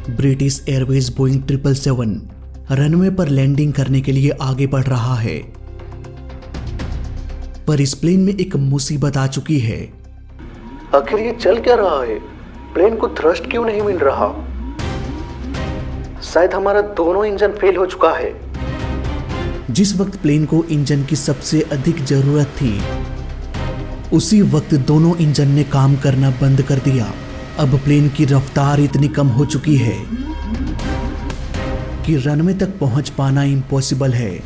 British Airways Boeing 777 runway पर landing करने के लिए आगे बढ़ रहा है, पर इस प्लेन में एक मुसीबत आ चुकी है। आखिर ये चल क्या रहा है? प्लेन को थ्रस्ट क्यों नहीं मिल रहा? शायद हमारा दोनों इंजन फेल हो चुका है। जिस वक्त प्लेन को इंजन की सबसे अधिक जरूरत थी, उसी वक्त दोनों इंजन ने काम करना बंद कर दिया। अब प्लेन की रफ्तार इतनी कम हो चुकी है कि रनवे तक पहुंच पाना इम्पॉसिबल है।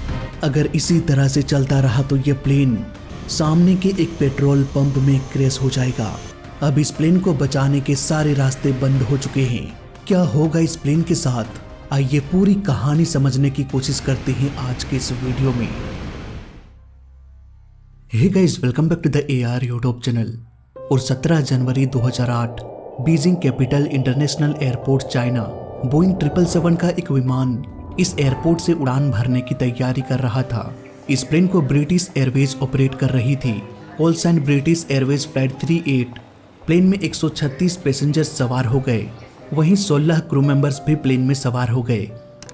अगर इसी तरह से चलता रहा तो यह प्लेन सामने के एक पेट्रोल पंप में क्रैश हो जाएगा। अब इस प्लेन को बचाने के सारे रास्ते बंद हो चुके हैं। क्या होगा इस प्लेन के साथ? आइए पूरी कहानी समझने की कोशिश करते हैं आज के इस वीडियो में। Hey guys, welcome back to the AR YouTube channel. और 17 जनवरी 2008 Beijing Capital International Airport China Boeing 777 का एक विमान इस एयरपोर्ट से उड़ान भरने की तैयारी कर रहा था। इस प्लेन को ब्रिटिश एयरवेज ऑपरेट कर रही थी। Call sign British Airways flight 38। Plane में 136 पैसेंजर्स सवार हो गए, वहीं 16 क्रू मेंबर्स भी प्लेन में सवार हो गए।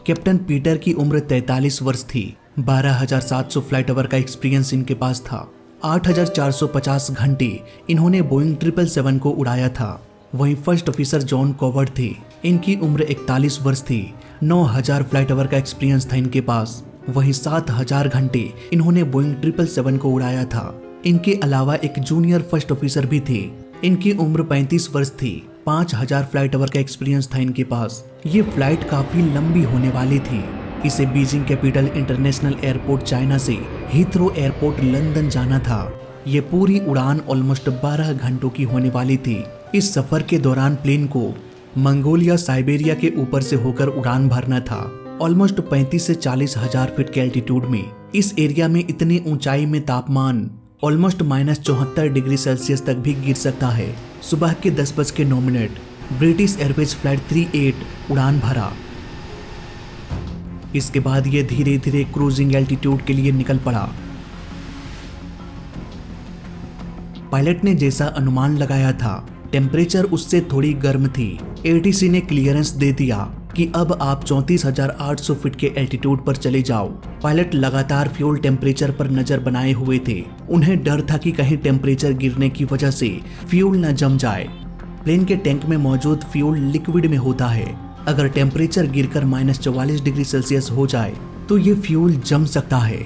कैप्टन पीटर की उम्र 43 वर्ष थी। 12,700 फ्लाइट आवर का एक्सपीरियंस इनके पास था। 8,450 घंटे इन्होंने बोइंग 777 को उड़ाया था। वहीं फर्स्ट ऑफिसर जॉन कॉवर्ड थे। इनकी उम्र 41 वर्ष थी। 9,000 फ्लाइट आवर का एक्सपीरियंस था इनके पास। वहीं 7,000 घंटे इन्होंने बोइंग 777 को उड़ाया था। इनके अलावा एक जूनियर फर्स्ट ऑफिसर भी थे। इनकी उम्र 35 वर्ष थी। 5,000 फ्लाइट आवर का एक्सपीरियंस था इनके पास। ये फ्लाइट काफी लंबी होने वाली थी। इसे Beijing Capital International Airport China से हीथ्रो एयरपोर्ट लंदन जाना था। ये पूरी उड़ान ऑलमोस्ट 12 घंटों की होने वाली थी। इस सफर के दौरान प्लेन को मंगोलिया साइबेरिया के ऊपर से होकर उड़ान भरना था। ऑलमोस्ट 35 से 40 हजार फीट के एल्टीट्यूड में। इस एरिया में इतनी ऊंचाई में तापमान ऑलमोस्ट -74 डिग्री सेल्सियस तक भी गिर सकता है। सुबह के 10:09 ब्रिटिश एयरवेज फ्लाइट 38 उड़ान भरा। इसके बाद ये धीरे धीरे क्रूजिंग एल्टीट्यूड के लिए निकल पड़ा। पायलट ने जैसा अनुमान लगाया था, टेम्परेचर उससे थोड़ी गर्म थी। ATC ने क्लियरेंस दे दिया कि अब आप 34,800 फीट के एल्टीट्यूड पर चले जाओ। पायलट लगातार फ्यूल टेम्परेचर पर नजर बनाए हुए थे। उन्हें डर था कि कहीं टेम्परेचर गिरने की वजह से फ्यूल न जम जाए। प्लेन के टैंक में मौजूद फ्यूल लिक्विड में होता है। अगर टेम्परेचर गिरकर -44 डिग्री सेल्सियस हो जाए तो ये फ्यूल जम सकता है।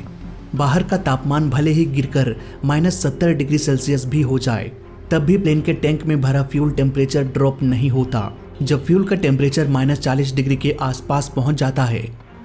बाहर का तापमान भले ही गिरकर -70 डिग्री सेल्सियस भी हो जाए, तब भी प्लेन के टैंक में भरा फ्यूल टेम्परेचर ड्रॉप नहीं होता। जब फ्यूल का टेम्परेचर -40 डिग्री के आसपास पहुंच जाता है,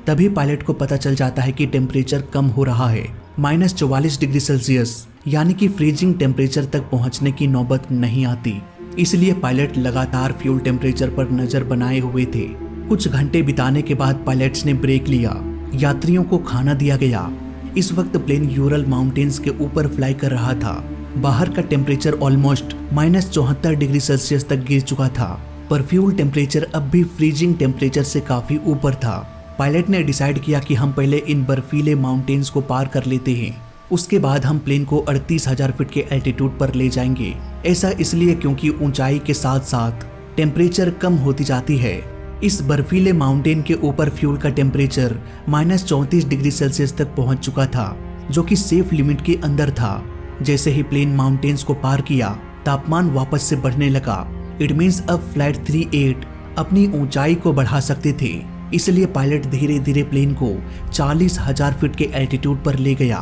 तभी पायलट को पता चल जाता है कि टेम्परेचर कम हो रहा है। -44 डिग्री सेल्सियस यानी कि फ्रीजिंग टेम्परेचर तक पहुंचने की नौबत नहीं आती। इसलिए पायलट लगातार फ्यूल टेम्परेचर पर नजर बनाए हुए थे। कुछ घंटे बिताने के बाद पायलट्स ने ब्रेक लिया। यात्रियों को खाना दिया गया। इस वक्त प्लेन यूरल माउंटेन्स के ऊपर फ्लाई कर रहा था। बाहर का टेम्परेचर ऑलमोस्ट -74 डिग्री सेल्सियस तक गिर चुका था, पर फ्यूल टेम्परेचर अब भी फ्रीजिंग टेम्परेचर से काफी ऊपर था। पायलट ने डिसाइड किया कि हम पहले इन बर्फीले माउंटेन्स को पार कर लेते हैं, उसके बाद हम प्लेन को 38,000 फीट के एल्टीट्यूड पर ले जाएंगे। ऐसा इसलिए क्योंकि ऊंचाई के साथ साथ टेम्परेचर कम होती जाती है। इस बर्फीले माउंटेन के ऊपर फ्यूल का टेम्परेचर -34 डिग्री सेल्सियस तक पहुंच चुका था, जो कि सेफ लिमिट के अंदर था। जैसे ही प्लेन माउंटेन्स को पार किया, तापमान वापस से बढ़ने लगा। इट मीन्स अब फ्लाइट 38 अपनी ऊंचाई को बढ़ा सकते थे। इसलिए पायलट धीरे धीरे प्लेन को 40,000 फीट के एल्टीट्यूड पर ले गया।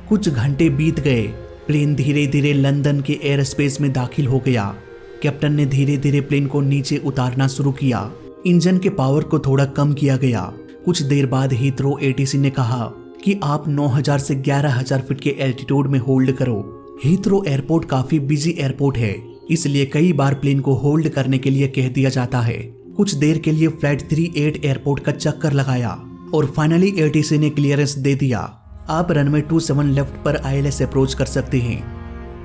कुछ घंटे बीत गए। प्लेन धीरे धीरे लंदन के एयर स्पेस में दाखिल हो गया। कैप्टन ने धीरे धीरे प्लेन को नीचे उतारना शुरू किया। इंजन के पावर को थोड़ा कम किया गया। कुछ देर बाद हीथ्रो ATC ने कहा कि आप 9,000 से 11,000 फीट के एल्टीट्यूड में होल्ड करो। हीथ्रो एयरपोर्ट काफी बिजी एयरपोर्ट है, इसलिए कई बार प्लेन को होल्ड करने के लिए कह दिया जाता है। कुछ देर के लिए फ्लाइट 38 एयरपोर्ट का चक्कर लगाया और फाइनली ATC ने क्लियरेंस दे दिया। आप रनवे 27 लेफ्ट पर ILS अप्रोच कर सकते हैं।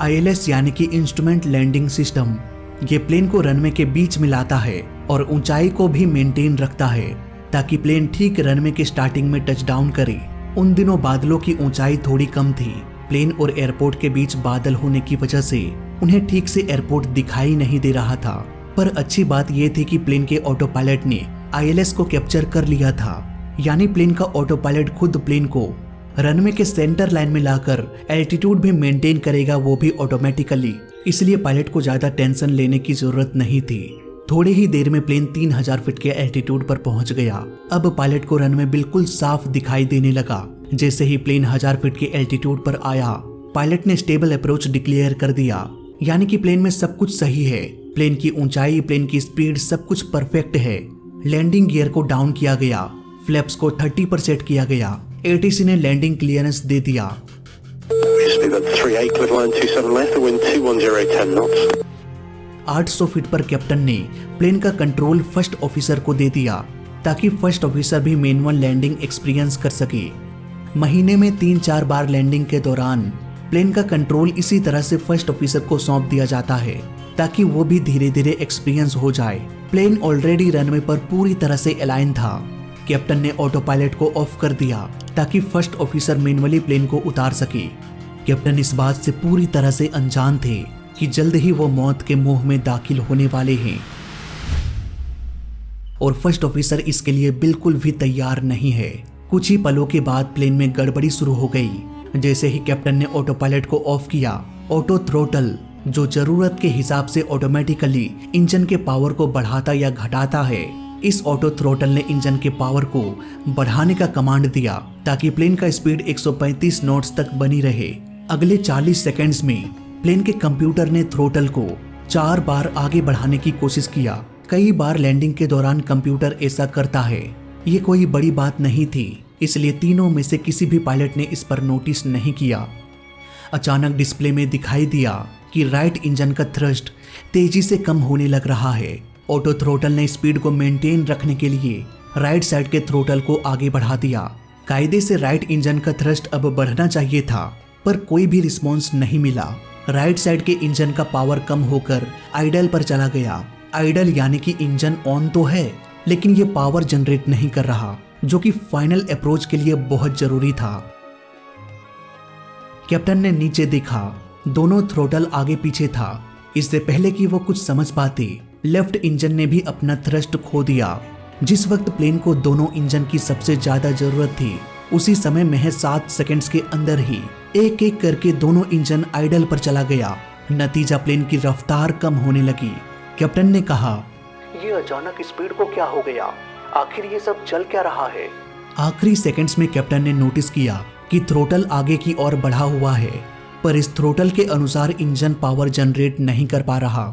ILS यानी कि इंस्ट्रूमेंट लैंडिंग सिस्टम। ये प्लेन को रनवे के बीच में लाता है और ऊंचाई को भी मेंटेन रखता है, ताकि प्लेन ठीक रनवे के स्टार्टिंग में टच डाउन करे। उन दिनों बादलों की ऊंचाई थोड़ी कम थी। प्लेन और एयरपोर्ट के बीच बादल होने की वजह से उन्हें ठीक से एयरपोर्ट दिखाई नहीं दे रहा था। पर अच्छी बात यह थी कि प्लेन के ऑटो पायलट ने ILS को कैप्चर कर लिया था, यानी प्लेन का ऑटो पायलट खुद प्लेन को रनवे के सेंटर लाइन में लाकर एल्टीट्यूड भी मेंटेन करेगा, वो भी ऑटोमेटिकली। इसलिए पायलट को ज्यादा टेंशन लेने की जरूरत नहीं थी। थोड़ी ही देर में प्लेन 3000 फीट के एल्टीट्यूड पर पहुंच गया। अब पायलट को रनवे बिल्कुल साफ दिखाई देने लगा। जैसे ही प्लेन 1000 फीट के एल्टीट्यूड पर आया, पायलट ने स्टेबल अप्रोच डिक्लेयर कर दिया, यानी कि प्लेन में सब कुछ सही है। प्लेन की ऊंचाई, प्लेन की स्पीड, सब कुछ परफेक्ट है। लैंडिंग गियर को डाउन किया गया, फ्लैप्स को 30 पर सेट किया गया। ATC ने लैंडिंग क्लियरेंस दे दिया। 800 फीट पर कैप्टन ने प्लेन का कंट्रोल फर्स्ट ऑफिसर को दे दिया, ताकि फर्स्ट ऑफिसर भी मैनुअल लैंडिंग एक्सपीरियंस कर सके। महीने में 3-4 बार लैंडिंग के दौरान प्लेन का कंट्रोल इसी तरह से फर्स्ट ऑफिसर को सौंप दिया जाता है, ताकि वो भी धीरे धीरे एक्सपीरियंस हो जाए। प्लेन ऑलरेडी रनवे पर पूरी तरह से अलाइन था। कैप्टन ने ऑटो पायलट को ऑफ कर दिया, ताकि फर्स्ट ऑफिसर मैनुअली प्लेन को उतार सके। कैप्टन इस बात से पूरी तरह से अनजान थे कि जल्द ही वो मौत के मुंह में दाखिल होने वाले हैं, और फर्स्ट ऑफिसर इसके लिए बिल्कुल भी तैयार नहीं है। कुछ ही पलों के बाद प्लेन में गड़बड़ी शुरू हो गई। जैसे ही कैप्टन ने ऑटो पायलट को ऑफ किया, ऑटो थ्रोटल, जो जरूरत के हिसाब से ऑटोमेटिकली इंजन के पावर को बढ़ाता या घटाता है, इस ऑटो थ्रोटल ने इंजन के पावर को बढ़ाने का कमांड दिया, ताकि प्लेन का स्पीड 135 नॉट्स तक बनी रहे। अगले 40 सेकेंड्स में प्लेन के कंप्यूटर ने थ्रोटल को 4 बार आगे बढ़ाने की कोशिश किया। कई बार लैंडिंग के दौरान कंप्यूटर ऐसा करता है। ये कोई बड़ी बात नहीं थी, इसलिए तीनों में से किसी भी पायलट ने इस पर नोटिस नहीं किया। अचानक डिस्प्ले में दिखाई दिया कि राइट इंजन का थ्रस्ट तेजी से कम होने लग रहा है। ऑटो थ्रोटल ने स्पीड को मेंटेन रखने के लिए राइट साइड के थ्रोटल को आगे बढ़ा दिया। कायदे से राइट इंजन का थ्रस्ट अब बढ़ना चाहिए था, पर कोई भी रिस्पॉन्स नहीं मिला। राइट साइड के इंजन का पावर कम होकर आइडल पर चला गया। आइडल यानी कि इंजन ऑन तो है, लेकिन ये पावर जनरेट नहीं कर रहा, जो कि फाइनल अप्रोच के लिए बहुत जरूरी था। कैप्टन ने नीचे देखा, दोनों थ्रोटल आगे पीछे था। इससे पहले कि वो कुछ समझ पाते, लेफ्ट इंजन ने भी अपना थ्रस्ट खो दिया। जिस वक्त प्लेन को दोनों इंजन की सबसे ज्यादा जरूरत थी, उसी समय महज 7 सेकंड्स के अंदर ही एक एक करके दोनों इंजन आइडल पर चला गया। नतीजा प्लेन की रफ्तार कम होने लगी। कैप्टन ने कहा, ये अचानक स्पीड को क्या हो गया? आखिर ये सब चल क्या रहा है? आखिरी सेकंड्स में कैप्टन ने नोटिस किया कि थ्रोटल आगे की ओर बढ़ा हुआ है, पर इस थ्रोटल के अनुसार इंजन पावर जनरेट नहीं कर पा रहा।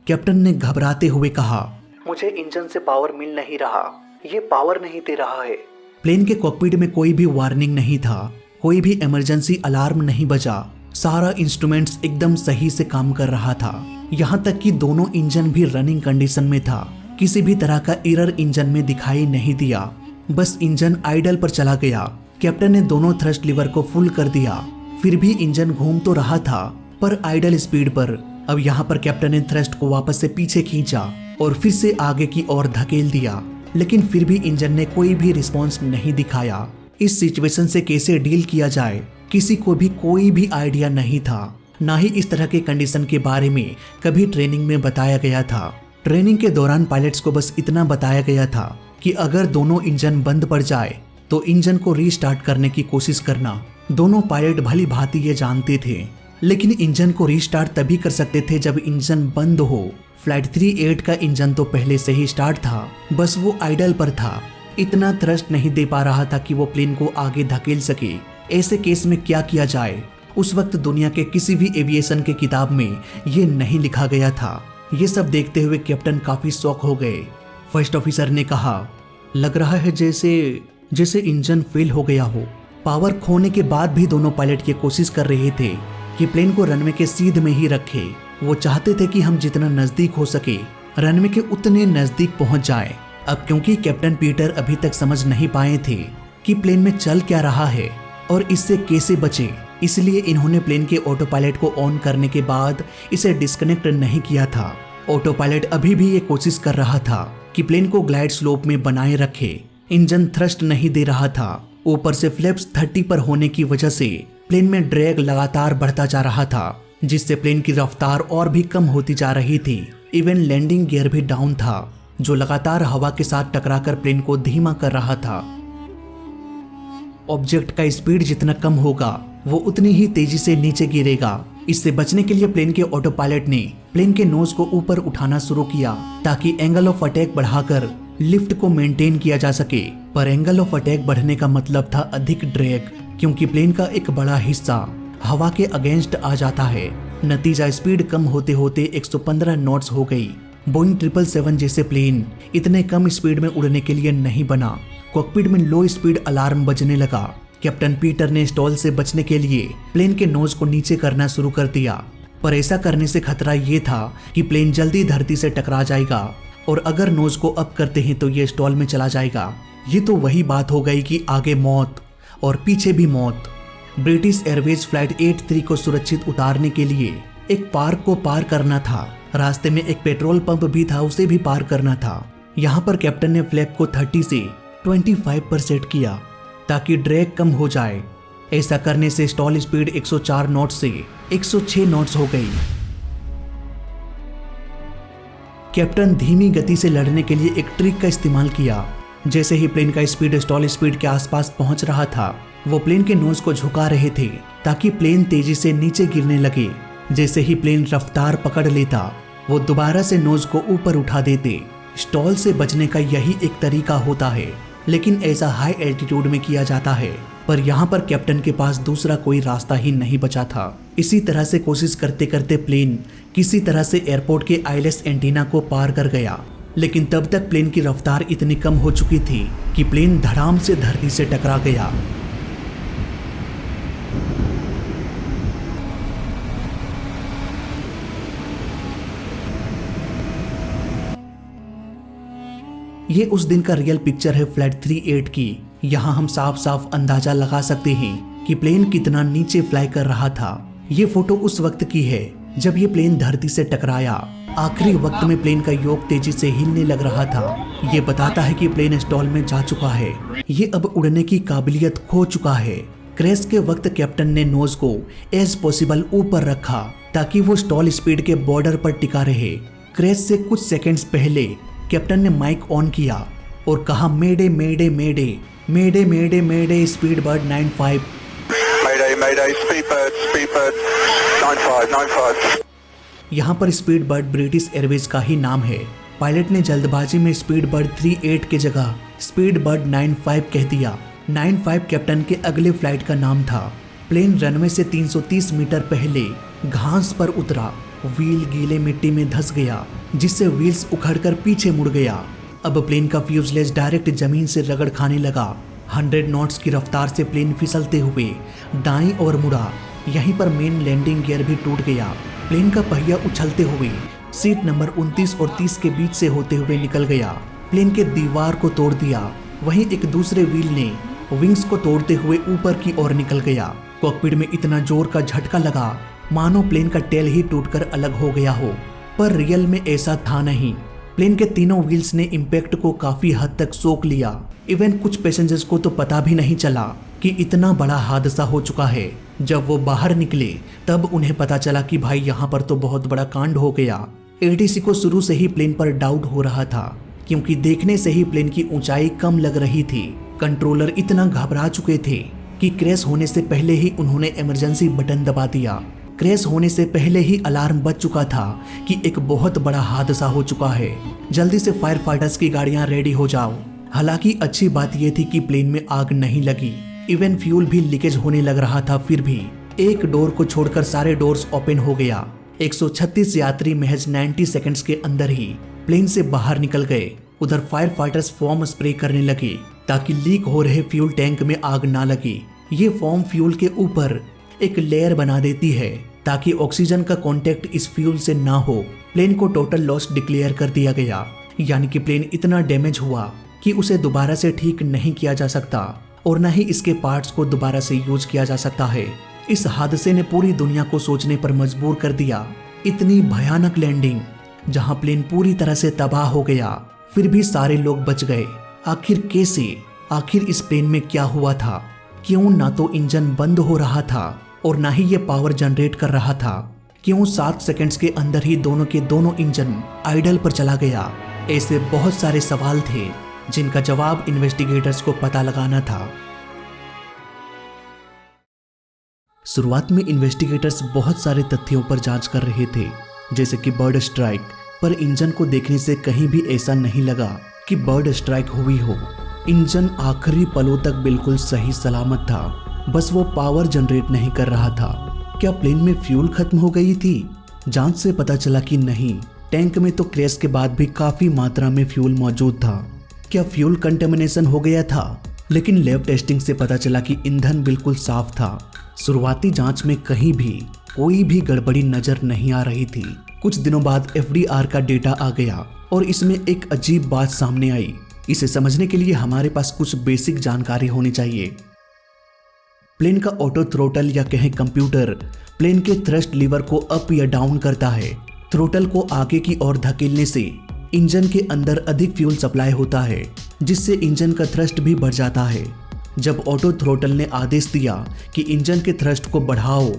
कैप्टन ने घबराते हुए कहा, मुझे इंजन से पावर मिल नहीं रहा, ये पावर नहीं दे रहा है। प्लेन के कॉकपिट में कोई भी वार्निंग नहीं था, कोई भी इमरजेंसी अलार्म नहीं बजा। सारा इंस्ट्रूमेंट्स एकदम सही से काम कर रहा था। यहाँ तक कि दोनों इंजन भी रनिंग कंडीशन में था। किसी भी तरह का एरर इंजन में दिखाई नहीं दिया। बस इंजन आइडल पर चला गया। कैप्टन ने दोनों थ्रस्ट लीवर को फुल कर दिया, फिर भी इंजन घूम तो रहा था, पर आइडल स्पीड पर। अब यहाँ पर कैप्टन ने थ्रस्ट को वापस से पीछे खींचा और फिर से आगे की ओर धकेल दिया, लेकिन फिर भी इंजन ने कोई भी रिस्पॉन्स नहीं दिखाया। इस सिचुएशन से कैसे डील किया जाए, किसी को भी कोई भी आइडिया नहीं था। ना ही इस तरह के कंडीशन के बारे में कभी ट्रेनिंग में बताया गया था। ट्रेनिंग के दौरान पायलट्स को बस इतना बताया गया था कि अगर दोनों इंजन बंद पड़ जाए तो इंजन को रीस्टार्ट करने की कोशिश करना। दोनों पायलट भली भांति ये जानते थे, लेकिन इंजन को रीस्टार्ट तभी कर सकते थे जब इंजन बंद हो। फ्लाइट 38 का इंजन तो पहले से ही स्टार्ट था, बस वो आइडल पर था। इतना थ्रस्ट नहीं दे पा रहा था कि वो प्लेन को आगे धकेल सके। ऐसे केस में क्या किया जाए? उस वक्त दुनिया के किसी भी एविएशन के किताब में ये नहीं लिखा गया था। ये सब देखते हुए कैप्टन काफी शॉक हो गए। फर्स्ट ऑफिसर ने कहा, लग रहा है जैसे इंजन फेल हो गया हो। पावर खोने के बाद भी दोनों पायलट ये कोशिश कर रहे थे कि प्लेन को रनवे के सीध में ही रखे। वो चाहते थे कि हम जितना नजदीक हो सके रनवे के उतने नजदीक पहुंच जाए। अब क्योंकि कैप्टन पीटर अभी तक समझ नहीं पाए थे कि प्लेन में चल क्या रहा है और इससे कैसे बचे, इसलिए इन्होंने प्लेन के ऑटो पायलट को ऑन करने के बाद इसे डिस्कनेक्ट नहीं किया था। ऑटो पायलट अभी भी ये कोशिश कर रहा था कि प्लेन को ग्लाइड स्लोप में बनाए रखे। इंजन थ्रस्ट नहीं दे रहा था। ऊपर से फ्लैप्स 30 पर होने की वजह से प्लेन में ड्रैग लगातार बढ़ता जा रहा था, जिससे प्लेन की रफ्तार और भी कम होती जा रही थी। इवन लैंडिंग गियर भी डाउन था, जो लगातार हवा के साथ टकराकर प्लेन को धीमा कर रहा था। ऑब्जेक्ट का स्पीड जितना कम होगा वो उतनी ही तेजी से नीचे गिरेगा। इससे बचने के लिए प्लेन के ऑटो पायलट ने प्लेन के नोज को ऊपर उठाना शुरू किया ताकि एंगल ऑफ अटैक बढ़ाकर लिफ्ट को मेंटेन किया जा सके। पर एंगल ऑफ अटैक बढ़ने का मतलब था अधिक ड्रैग, क्योंकि प्लेन का एक बड़ा हिस्सा हवा के अगेंस्ट आ जाता है। नतीजा स्पीड कम होते होते 115 नॉट्स हो गई। बोइंग 777 जैसे प्लेन इतने कम स्पीड में उड़ने के लिए नहीं बना। कॉकपिट में लो स्पीड अलार्म बजने लगा। कैप्टन पीटर ने स्टॉल से बचने के लिए प्लेन के नोज को नीचे करना शुरू कर दिया, पर ऐसा करने से खतरा ये था कि प्लेन जल्दी धरती से टकरा जाएगा और अगर नोज को अप करते हैं तो ये स्टॉल में चला जाएगा। ये तो वही बात हो गई कि आगे मौत और पीछे भी मौत। ब्रिटिश एयरवेज फ्लाइट 83 को सुरक्षित उतारने के लिए एक पार्क को पार करना था। रास्ते में एक पेट्रोल पंप भी था, उसे भी पार करना था। यहाँ पर कैप्टन ने फ्लैप को 30 से 25 पर सेट किया ताकि ड्रैग कम हो जाए। ऐसा करने से स्टॉल स्पीड 104 नॉट से 106 नॉट्स हो गई। कैप्टन धीमी गति से लड़ने के लिए एक ट्रिक का इस्तेमाल किया। जैसे ही प्लेन का स्पीड स्टॉल स्पीड के आसपास पहुंच रहा था, वो प्लेन के नोज को झुका रहे थे ताकि प्लेन तेजी से नीचे गिरने लगे। जैसे ही प्लेन रफ्तार पकड़ लेता, वो दोबारा से नोज को ऊपर उठा देते। स्टॉल से बचने का यही एक तरीका होता है, लेकिन ऐसा हाई एल्टीट्यूड में किया जाता है। पर यहाँ पर कैप्टन के पास दूसरा कोई रास्ता ही नहीं बचा था। इसी तरह से कोशिश करते करते प्लेन किसी तरह से एयरपोर्ट के आईएलएस एंटीना को पार कर गया, लेकिन तब तक प्लेन की रफ्तार इतनी कम हो चुकी थी कि प्लेन धड़ाम से धरती से टकरा गया। ये उस दिन का रियल पिक्चर है फ्लाइट 38 की। यहाँ हम साफ साफ अंदाजा लगा सकते हैं कि प्लेन कितना नीचे फ्लाई कर रहा था। ये फोटो उस वक्त की है जब ये प्लेन धरती से टकराया। आखिरी वक्त में प्लेन का योक तेजी से हिलने लग रहा था। ये बताता है कि प्लेन स्टॉल में जा चुका है। ये अब उड़ने की काबिलियत खो चुका है। क्रैश के वक्त कैप्टन ने नोज को एज पॉसिबल ऊपर रखा ताकि वो स्टॉल स्पीड के बॉर्डर पर टिका रहे। क्रैश से कुछ सेकंड्स पहले कैप्टन ने माइक ऑन किया और कहा, मेडे मेडे मेडे मेडे मेडे मेडे speed bird 95। Mayday, mayday, speed bird 95. यहाँ पर स्पीड बर्ड ब्रिटिश एयरवेज का ही नाम है। पायलट ने जल्दबाजी में स्पीड बर्ड 38 के जगह स्पीड बर्ड 95 कह दिया। 95 कैप्टन के अगले फ्लाइट का नाम था। प्लेन रनवे से 330 मीटर पहले घास पर उतरा। व्हील गीले मिट्टी में धंस गया, जिससे व्हील्स उखड़कर पीछे मुड़ गया। अब प्लेन का फ्यूजलेज डायरेक्ट जमीन से रगड़ खाने लगा। 100 नॉट्स की रफ्तार से प्लेन फिसलते हुए दाईं ओर मुड़ा। यहीं पर मेन लैंडिंग गियर भी टूट गया। प्लेन का पहिया उछलते हुए सीट नंबर 29 और 30 के बीच से होते हुए निकल गया। प्लेन के दीवार को तोड़ दिया। वहीं एक दूसरे व्हील ने विंग्स को तोड़ते हुए ऊपर की ओर निकल गया। कॉकपिट में इतना जोर का झटका लगा मानो प्लेन का टेल ही टूटकर अलग हो गया हो, पर रियल में ऐसा था नहीं। प्लेन के तीनों व्हील्स ने इम्पैक्ट को काफी हद तक सोख लिया। इवन कुछ पैसेंजर्स को तो पता भी नहीं चला कि इतना बड़ा हादसा हो चुका है। जब वो बाहर निकले तब उन्हें पता चला कि भाई यहाँ पर तो बहुत बड़ा कांड हो गया। एटीसी को शुरू से ही प्लेन पर डाउट हो रहा था, क्योंकि देखने से ही प्लेन की ऊंचाई कम लग रही थी। कंट्रोलर इतना घबरा चुके थे कि क्रैश होने से पहले ही उन्होंने इमरजेंसी बटन दबा दिया। क्रैश होने से पहले ही अलार्म बज चुका था कि एक बहुत बड़ा हादसा हो चुका है। जल्दी से फायर फाइटर्स की गाड़ियां रेडी हो जाओ। हालांकि अच्छी बात यह थी कि प्लेन में आग नहीं लगी। इवन फ्यूल भी लीकेज होने लग रहा था, फिर भी एक डोर को छोड़कर सारे डोर्स ओपन हो गया। 136 यात्री महज 90 सेकंड्स के अंदर ही प्लेन से बाहर निकल गए। उधर फायर फाइटर्स फॉर्म स्प्रे करने लगे ताकि लीक हो रहे फ्यूल टैंक में आग ना लगे। ये फॉर्म फ्यूल के ऊपर एक लेयर बना देती है ताकि ऑक्सीजन का कांटेक्ट इस फ्यूल से ना हो। प्लेन को टोटल लॉस डिक्लेयर कर दिया गया, यानी कि प्लेन इतना डैमेज हुआ कि उसे दोबारा से ठीक नहीं किया जा सकता और न ही इसके पार्ट्स को दोबारा से यूज किया जा सकता है। इस हादसे ने पूरी दुनिया को सोचने पर मजबूर कर दिया। इतनी भयानक लैंडिंग जहां प्लेन पूरी तरह से तबाह हो गया, फिर भी सारे लोग बच गए। आखिर कैसे? आखिर इस प्लेन में क्या हुआ था? क्यों ना तो इंजन बंद हो रहा था और ना ही ये पावर जनरेट कर रहा था। क्यों 7 सेकंड्स के अंदर ही दोनों के दोनों इंजन आइडल पर चला गया? ऐसे बहुत सारे सवाल थे जिनका जवाब इन्वेस्टिगेटर्स को पता लगाना था। शुरुआत में इन्वेस्टिगेटर्स बहुत सारे तथ्यों पर जांच कर रहे थे, जैसे कि बर्ड स्ट्राइक, पर इंजन को देखने से कहीं भी ऐसा नहीं लगा कि बर्ड स्ट्राइक हुई हो। इंजन आखिरी पलों तक बिल्कुल सही सलामत था, बस वो पावर जनरेट नहीं कर रहा था। क्या प्लेन में फ्यूल खत्म हो गई थी? जांच से पता चला कि नहीं, टैंक में तो क्रैश के बाद भी काफी मात्रा में फ्यूल मौजूद था। क्या फ्यूल कंटेमिनेशन हो गया था? लेकिन लैब टेस्टिंग से पता चला कि ईंधन बिल्कुल साफ था। शुरुआती जांच में कहीं भी कोई भी गड़बड़ी नजर नहीं आ रही थी। कुछ दिनों बाद FDR का डेटा आ गया और इसमें एक अजीब बात सामने आई। इसे समझने के लिए हमारे पास कुछ बेसिक जानकारी होनी चाहिए। प्लेन का ऑटो थ्रोटल या कहें कंप्यूटर प्लेन के थ्रस्ट लीवर को अप या डाउन करता है। थ्रोटल को आगे की ओर धकेलने से इंजन के अंदर अधिक फ्यूल सप्लाई होता है, जिससे इंजन का थ्रस्ट भी बढ़ जाता है। जब ऑटो थ्रोटल ने आदेश दिया कि इंजन के थ्रस्ट को बढ़ाओ,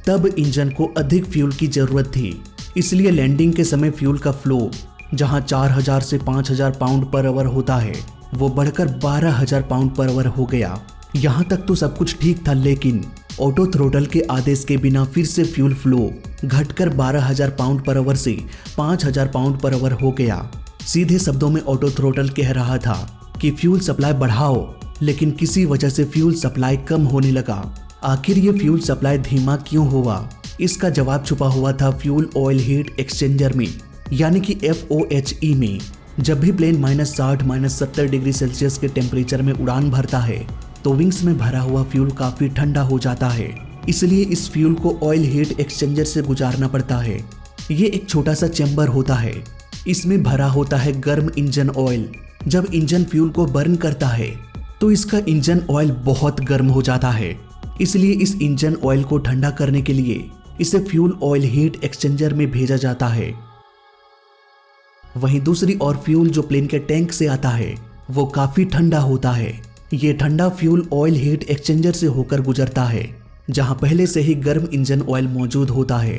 तब इंजन को अधिक फ्यूल की जरूरत थी। इसलिए लैंडिंग के समय फ्यूल का फ्लो जहां 4000 से 5000 पाउंड पर आवर होता है, वो बढ़कर 12000 पाउंड पर आवर हो गया। यहाँ तक तो सब कुछ ठीक था, लेकिन ऑटो थ्रोटल के आदेश के बिना फिर से फ्यूल फ्लो घटकर 12000 पाउंड पर आवर से 5000 पाउंड पर आवर हो गया। सीधे शब्दों में ऑटो थ्रोटल कह रहा था कि फ्यूल सप्लाई बढ़ाओ, लेकिन किसी वजह से फ्यूल सप्लाई कम होने लगा। आखिर ये फ्यूल सप्लाई धीमा क्यों हुआ? इसका जवाब छुपा हुआ था फ्यूल ऑयल हीट एक्सचेंजर में, यानी कि FOHE में। जब भी प्लेन -60 -70 डिग्री सेल्सियस के टेम्परेचर में उड़ान भरता है, तो विंग्स में भरा हुआ फ्यूल काफी ठंडा हो जाता है। इसलिए इस फ्यूल को ऑयल हीट एक्सचेंजर से गुजारना पड़ता है। ये एक छोटा सा चैम्बर होता है, इसमें भरा होता है गर्म इंजन ऑयल। जब इंजन फ्यूल को बर्न करता है, तो इसका इंजन ऑयल बहुत गर्म हो जाता है। इसलिए इस इंजन ऑयल को ठंडा करने के लिए इसे फ्यूल ऑयल हीट एक्सचेंजर में भेजा जाता है। वहीं दूसरी ओर फ्यूल जो प्लेन के टैंक से आता है, वो काफी ठंडा होता है। ये ठंडा फ्यूल ऑयल हीट एक्सचेंजर से होकर गुजरता है, जहां पहले से ही गर्म इंजन ऑयल मौजूद होता है।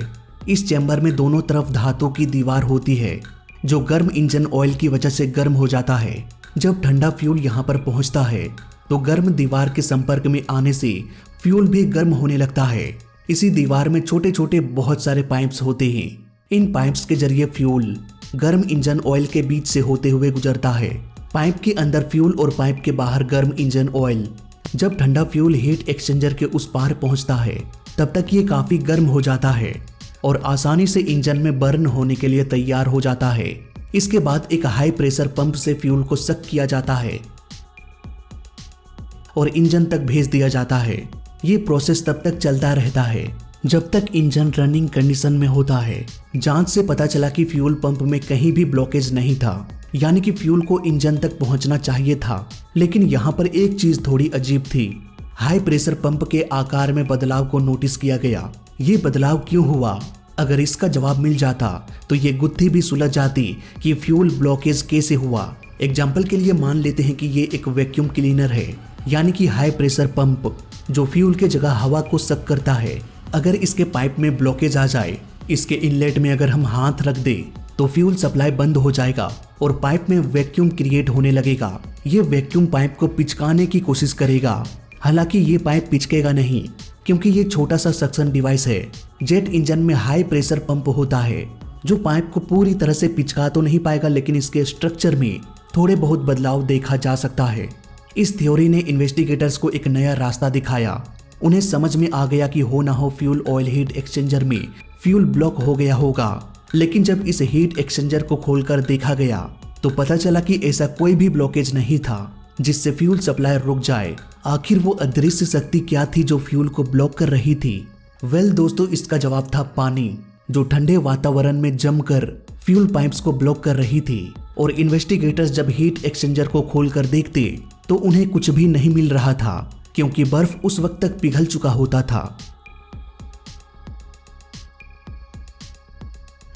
इस चैम्बर में दोनों तरफ धातु की दीवार होती है, जो गर्म इंजन ऑयल की वजह से गर्म हो जाता है। जब ठंडा फ्यूल यहाँ पर पहुंचता है, तो गर्म दीवार के संपर्क में आने से फ्यूल भी गर्म होने लगता है। इसी दीवार में छोटे छोटे बहुत सारे पाइप्स होते हैं। इन पाइप्स के जरिए फ्यूल गर्म इंजन ऑयल के बीच से होते हुए गुजरता है। पाइप के अंदर फ्यूल और पाइप के बाहर गर्म इंजन ऑयल। जब ठंडा फ्यूल हीट एक्सचेंजर के उस पार पहुंचता है, तब तक ये काफी गर्म हो जाता है और आसानी से इंजन में बर्न होने के लिए तैयार हो जाता है। इसके बाद एक हाई प्रेशर पंप से फ्यूल को सक किया जाता है और इंजन तक भेज दिया जाता है। ये प्रोसेस तब तक चलता रहता है जब तक इंजन रनिंग कंडीशन में होता है। जांच से पता चला कि फ्यूल पंप में कहीं भी ब्लॉकेज नहीं था, यानी कि फ्यूल को इंजन तक पहुंचना चाहिए था। लेकिन यहाँ पर एक चीज थोड़ी अजीब थी। हाई प्रेशर पंप के आकार में बदलाव को नोटिस किया गया। ये बदलाव क्यों हुआ? अगर इसका जवाब मिल जाता तो ये गुत्थी भी सुलझ जाती कि फ्यूल ब्लॉकेज कैसे हुआ। एग्जाम्पल के लिए मान लेते हैं कि ये एक वैक्यूम क्लीनर है, यानी कि हाई प्रेशर पंप जो फ्यूल के जगह हवा को सक करता है। अगर इसके पाइप में ब्लॉकेज आ जाए, इसके इनलेट में अगर हम हाथ रख दें, तो फ्यूल सप्लाई बंद हो जाएगा और पाइप में वैक्यूम क्रिएट होने लगेगा। ये वैक्यूम पाइप को पिचकाने की कोशिश करेगा। हालांकि ये पाइप पिचकेगा नहीं, क्योंकि ये छोटा सा सक्शन डिवाइस है। जेट इंजन में हाई प्रेशर पंप होता है, जो पाइप को पूरी तरह से पिचका तो नहीं पाएगा, लेकिन इसके स्ट्रक्चर में थोड़े बहुत बदलाव देखा जा सकता है। इस थ्योरी ने इन्वेस्टिगेटर्स को एक नया रास्ता दिखाया। उन्हें समझ में आ गया कि हो ना हो फ्यूल ऑयल हीट एक्सचेंजर में फ्यूल ब्लॉक हो गया होगा। लेकिन जब इस हीट एक्सचेंजर को खोलकर देखा गया, तो पता चला कि ऐसा कोई भी ब्लॉकेज नहीं था जिससे फ्यूल सप्लाई रुक जाए। आखिर वो अदृश्य शक्ति क्या थी जो फ्यूल को ब्लॉक कर रही थी? वेल दोस्तों, इसका जवाब था पानी, जो ठंडे वातावरण में जमकर फ्यूल पाइप्स को ब्लॉक कर रही थी। और इन्वेस्टिगेटर्स जब हीट एक्सचेंजर को खोलकर देखते, तो उन्हें कुछ भी नहीं मिल रहा था, क्योंकि बर्फ उस वक्त तक पिघल चुका होता था।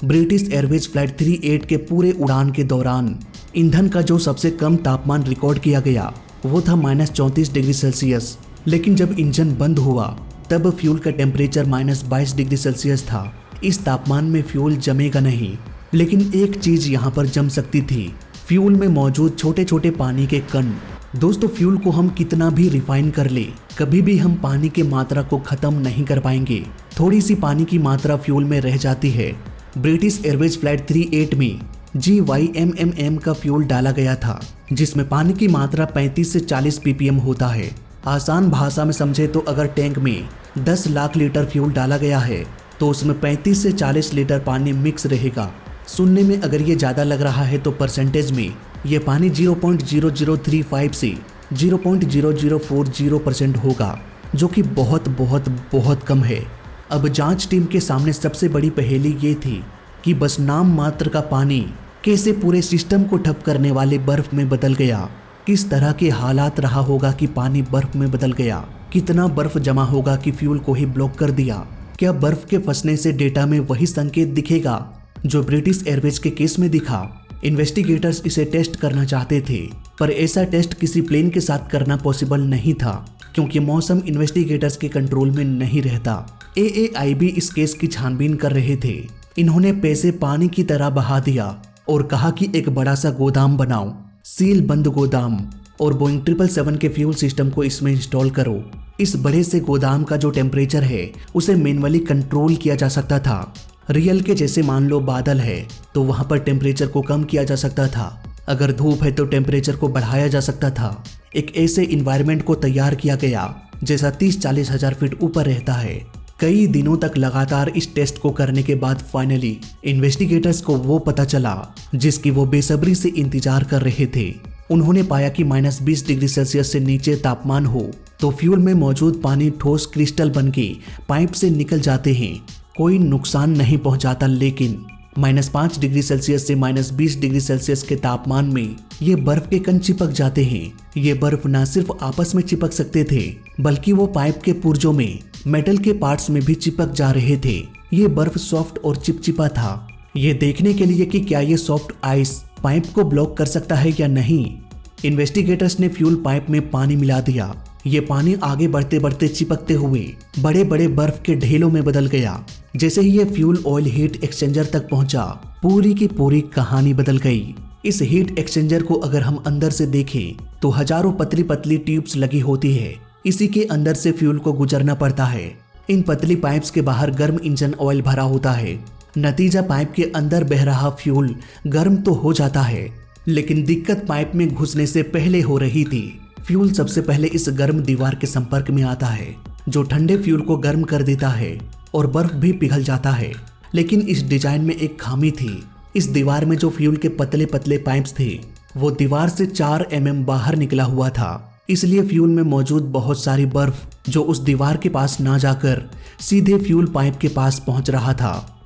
ब्रिटिश एयरवेज फ्लाइट 38 के पूरे उड़ान के दौरान ईंधन का जो सबसे कम तापमान रिकॉर्ड किया गया, वो था -34 डिग्री सेल्सियस। लेकिन जब इंजन बंद हुआ, तब फ्यूल का टेम्परेचर -22 डिग्री सेल्सियस था। इस तापमान में फ्यूल जमेगा नहीं, लेकिन एक चीज यहाँ पर जम सकती थी, फ्यूल में मौजूद छोटे छोटे पानी के कण। दोस्तों, फ्यूल को हम कितना भी रिफाइन कर ले, कभी भी हम पानी की मात्रा को खत्म नहीं कर पाएंगे। थोड़ी सी पानी की मात्रा फ्यूल में रह जाती है। ब्रिटिश एयरवेज फ्लाइट 38 में GYMMM का फ्यूल डाला गया था, जिसमें पानी की मात्रा 35 से 40 ppm होता है। आसान भाषा में समझे तो अगर टैंक में 10 लाख लीटर फ्यूल डाला गया है तो उसमें 35 से 40 लीटर पानी मिक्स रहेगा। सुनने में अगर ये ज़्यादा लग रहा है तो परसेंटेज में ये पानी 0.0035 से 0.0040% होगा, जो कि बहुत बहुत बहुत कम है। अब जांच टीम के सामने सबसे बड़ी पहेली ये थी कि बस नाम मात्र का पानी कैसे पूरे सिस्टम को ठप करने वाले बर्फ में बदल गया। किस तरह के हालात रहा होगा कि पानी बर्फ में बदल गया, कितना बर्फ जमा होगा कि फ्यूल को ही ब्लॉक कर दिया। क्या बर्फ के फंसने से डेटा में वही संकेत दिखेगा जो ब्रिटिश एयरवेज के केस में दिखा? इन्वेस्टिगेटर्स इसे टेस्ट करना चाहते थे, पर ऐसा टेस्ट किसी प्लेन के साथ करना पॉसिबल नहीं था, क्योंकि मौसम इन्वेस्टिगेटर्स के कंट्रोल में नहीं रहता। AAIB इस केस की छानबीन कर रहे थे। इन्होंने पैसे पानी की तरह बहा दिया और कहा कि एक बड़ा सा गोदाम बनाओ, सील बंद गोदाम, और बोइंग 777 के फ्यूल सिस्टम को इसमें इंस्टॉल करो। इस बड़े से गोदाम का जो टेम्परेचर है उसे मैन्युअली कंट्रोल किया जा सकता था। रियल के जैसे मान लो बादल है तो वहां पर टेम्परेचर को कम किया जा सकता था, अगर धूप है तो टेम्परेचर को बढ़ाया जा सकता था। एक ऐसे इन्वायरमेंट को तैयार किया गया जैसा 30-40 हजार फीट ऊपर रहता है। कई दिनों तक लगातार इस टेस्ट को करने के बाद फाइनली इन्वेस्टिगेटर्स को वो पता चला जिसकी वो बेसब्री से इंतजार कर रहे थे। उन्होंने पाया कि -20 डिग्री सेल्सियस से नीचे तापमान हो तो फ्यूल में मौजूद पानी ठोस क्रिस्टल बनके पाइप से निकल जाते हैं, कोई नुकसान नहीं पहुंचाता। लेकिन -5 डिग्री सेल्सियस से -20 डिग्री सेल्सियस के तापमान में ये बर्फ के कण चिपक जाते हैं। ये बर्फ न सिर्फ आपस में चिपक सकते थे, बल्कि वो पाइप के पुर्जों में, मेटल के पार्ट्स में भी चिपक जा रहे थे। ये बर्फ सॉफ्ट और चिपचिपा था। ये देखने के लिए कि क्या ये सॉफ्ट आइस पाइप को ब्लॉक कर सकता है या नहीं, इन्वेस्टिगेटर्स ने फ्यूल पाइप में पानी मिला दिया। ये पानी आगे बढ़ते बढ़ते चिपकते हुए बड़े बड़े बर्फ के ढेलों में बदल गया। जैसे ही ये फ्यूल ऑयल हीट एक्सचेंजर तक पहुंचा, पूरी की पूरी कहानी बदल गई। इस हीट एक्सचेंजर को अगर हम अंदर से देखें तो हजारों पतली पतली ट्यूब्स लगी होती है। इसी के अंदर से फ्यूल को गुजरना पड़ता है। इन पतली पाइप्स के बाहर गर्म इंजन ऑयल भरा होता है। नतीजा पाइप के अंदर बह रहा फ्यूल गर्म तो हो जाता है, लेकिन दिक्कत पाइप में घुसने से पहले हो रही थी। फ्यूल सबसे पहले इस गर्म दीवार के संपर्क में आता है, जो ठंडे फ्यूल को गर्म कर देता है और बर्फ भी पिघल जाता है। लेकिन इस डिजाइन में एक खामी थी। इस दीवार में जो फ्यूल के पतले पतले पाइप्स थे वो दीवार से 4 mm बाहर निकला हुआ था। इसलिए फ्यूल में मौजूद बहुत सारी बर्फ जो उस दीवार के पास ना जाकर सीधे फ्यूल पाइप के पास पहुंच रहा था,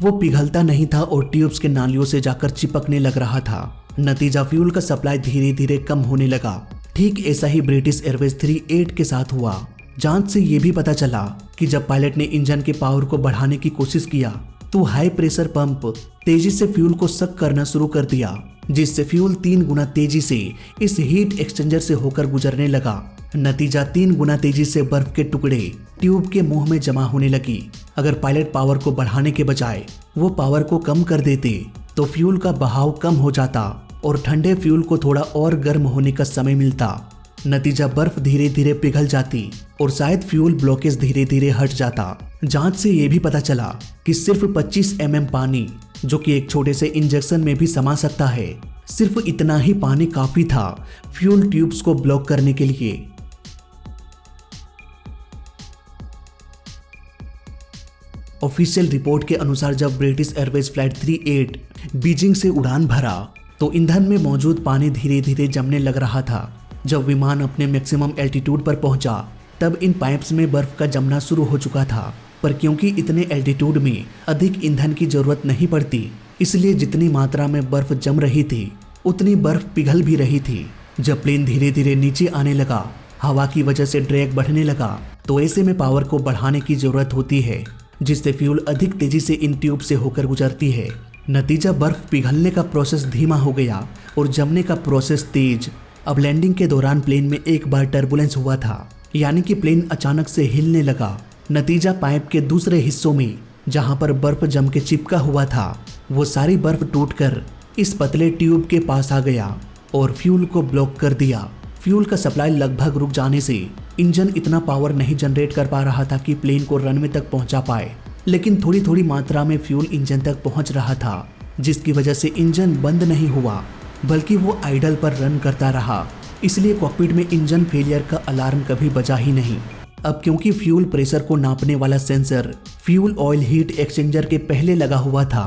वो पिघलता नहीं था और ट्यूब्स के नालियों से जाकर चिपकने लग रहा था। नतीजा फ्यूल का सप्लाई धीरे धीरे कम होने लगा। ठीक ऐसा ही ब्रिटिश एयरवेज 38 के साथ हुआ। जांच से ये भी पता चला कि जब पायलट ने इंजन के पावर को बढ़ाने की कोशिश किया तो हाई प्रेशर पंप तेजी से फ्यूल को सक करना शुरू कर दिया, जिससे फ्यूल 3 गुना तेजी से इस हीट एक्सचेंजर से होकर गुजरने लगा। नतीजा 3 गुना तेजी से बर्फ के टुकड़े ट्यूब के मुंह में जमा होने लगी। अगर पायलट पावर को बढ़ाने के बजाय वो पावर को कम कर देते तो फ्यूल का बहाव कम हो जाता और ठंडे फ्यूल को थोड़ा और गर्म होने का समय मिलता। नतीजा बर्फ धीरे धीरे पिघल जाती और शायद फ्यूल ब्लॉकेज धीरे धीरे हट जाता। जांच से ये भी पता चला कि सिर्फ 25 mm पानी, जो कि एक छोटे से इंजेक्शन में भी समा सकता है, सिर्फ इतना ही पानी काफी था फ्यूल ट्यूब्स को ब्लॉक करने के लिए। ऑफिशियल रिपोर्ट के अनुसार जब ब्रिटिश एयरवेज फ्लाइट 38 बीजिंग से उड़ान भरा तो ईंधन में मौजूद पानी धीरे धीरे जमने लग रहा था। जब विमान अपने मैक्सिमम एल्टीट्यूड पर पहुंचा तब इन पाइप्स में बर्फ का जमना शुरू हो चुका था, पर क्योंकि इतने एल्टीट्यूड में अधिक ईंधन की जरूरत नहीं पड़ती, इसलिए जितनी मात्रा में बर्फ जम रही थी उतनी बर्फ पिघल भी रही थी। जब प्लेन धीरे धीरे नीचे आने लगा, हवा की वजह से ड्रैग बढ़ने लगा, तो ऐसे में पावर को बढ़ाने की जरूरत होती है, जिससे फ्यूल अधिक तेजी से इन ट्यूब से होकर गुजरती है। नतीजा बर्फ पिघलने का प्रोसेस धीमा हो गया और जमने का प्रोसेस तेज। अब लैंडिंग के दौरान प्लेन में एक बार टर्बुलेंस हुआ था, यानी कि प्लेन अचानक से हिलने लगा। नतीजा पाइप के दूसरे हिस्सों में जहां पर बर्फ जम के चिपका हुआ था वो सारी बर्फ टूटकर इस पतले ट्यूब के पास आ गया और फ्यूल को ब्लॉक कर दिया। फ्यूल का सप्लाई लगभग रुक जाने से इंजन इतना पावर नहीं जनरेट कर पा रहा था कि प्लेन को रनवे तक पहुंचा पाए, लेकिन थोड़ी थोड़ी मात्रा में फ्यूल इंजन तक पहुंच रहा था, जिसकी वजह से इंजन बंद नहीं हुआ बल्कि वो आइडल पर रन करता रहा। इसलिए कॉकपिट में इंजन फेलियर का अलार्म कभी बजा ही नहीं। अब क्योंकि फ्यूल प्रेशर को नापने वाला sensor fuel oil heat exchanger के पहले लगा हुआ था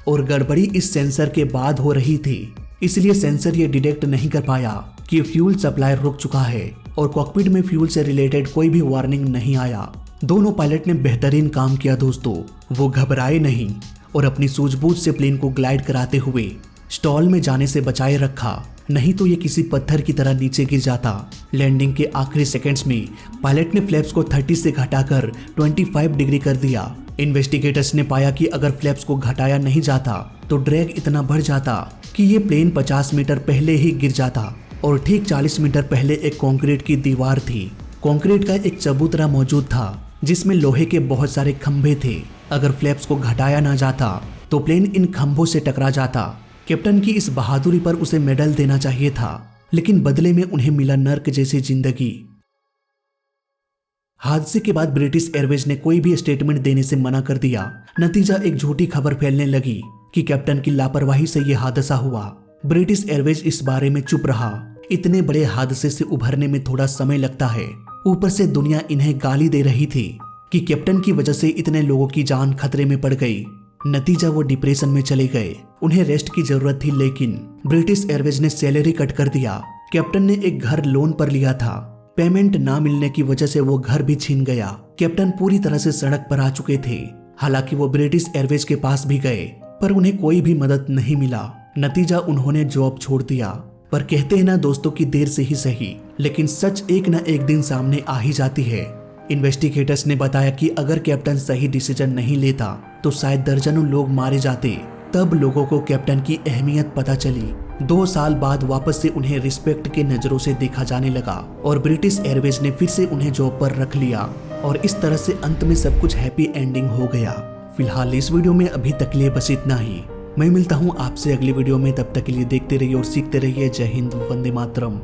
और गड़बड़ी इस सेंसर के बाद हो रही थी, इसलिए सेंसर ये डिटेक्ट नहीं कर पाया कि फ्यूल सप्लाई रुक चुका है और कॉकपिट में फ्यूल से रिलेटेड कोई भी वार्निंग नहीं आया। दोनों पायलट ने बेहतरीन काम किया दोस्तों। वो घबराए नहीं और अपनी सूझबूझ से प्लेन को ग्लाइड कराते हुए स्टॉल में जाने से बचाए रखा, नहीं तो ये किसी पत्थर की तरह नीचे गिर जाता। लैंडिंग के आखिरी सेकंड्स में पायलट ने फ्लैप्स को 30 से घटाकर 25 डिग्री कर दिया। इन्वेस्टिगेटर्स ने पाया कि अगर फ्लैप्स को घटाया नहीं जाता तो ड्रैग इतना बढ़ जाता कि ये प्लेन 50 मीटर पहले ही गिर जाता और ठीक 40 मीटर पहले एक कंक्रीट की दीवार थी। कंक्रीट का एक चबूतरा मौजूद था जिसमें लोहे के बहुत सारे खंभे थे। अगर फ्लैप्स को घटाया ना जाता तो प्लेन इन खंभों से टकरा जाता। कैप्टन की इस बहादुरी पर उसे मेडल देना चाहिए था, लेकिन बदले में उन्हें मिला नर्क जैसी जिंदगी। हादसे के बाद ब्रिटिश एयरवेज ने कोई भी स्टेटमेंट देने से मना कर दिया। नतीजा एक झूठी खबर फैलने लगी कि कैप्टन की लापरवाही से यह हादसा हुआ। ब्रिटिश एयरवेज इस बारे में चुप रहा। इतने बड़े हादसे से उभरने में थोड़ा समय लगता है, ऊपर से दुनिया इन्हें गाली दे रही थी कि कैप्टन की वजह से इतने लोगों की जान खतरे में पड़ गई। नतीजा वो डिप्रेशन में चले गए। उन्हें रेस्ट की जरूरत थी, लेकिन ब्रिटिश एयरवेज ने सैलरी कट कर दिया। कैप्टन ने एक घर लोन पर लिया था, पेमेंट ना मिलने की वजह से वो घर भी छीन गया। कैप्टन पूरी तरह से सड़क पर आ चुके थे। हालांकि वो ब्रिटिश एयरवेज के पास भी गए पर उन्हें कोई भी मदद नहीं मिला। नतीजा उन्होंने जॉब छोड़ दिया। पर कहते हैं ना दोस्तों की देर से ही सही, लेकिन सच एक न एक दिन सामने आ ही जाती है। इन्वेस्टिगेटर्स ने बताया कि अगर कैप्टन सही डिसीजन नहीं लेता तो शायद दर्जनों लोग मारे जाते। तब लोगों को कैप्टन की अहमियत पता चली। 2 साल बाद वापस से उन्हें रिस्पेक्ट के नजरों से देखा जाने लगा और ब्रिटिश एयरवेज ने फिर से उन्हें जॉब पर रख लिया और इस तरह से अंत में सब कुछ हैप्पी एंडिंग हो गया। फिलहाल इस वीडियो में अभी तक लिए बस इतना ही। मैं मिलता हूँ आपसे अगली वीडियो में, तब तक के लिए देखते रहिए और सीखते रहिए। जय हिंद, वंदे मातरम।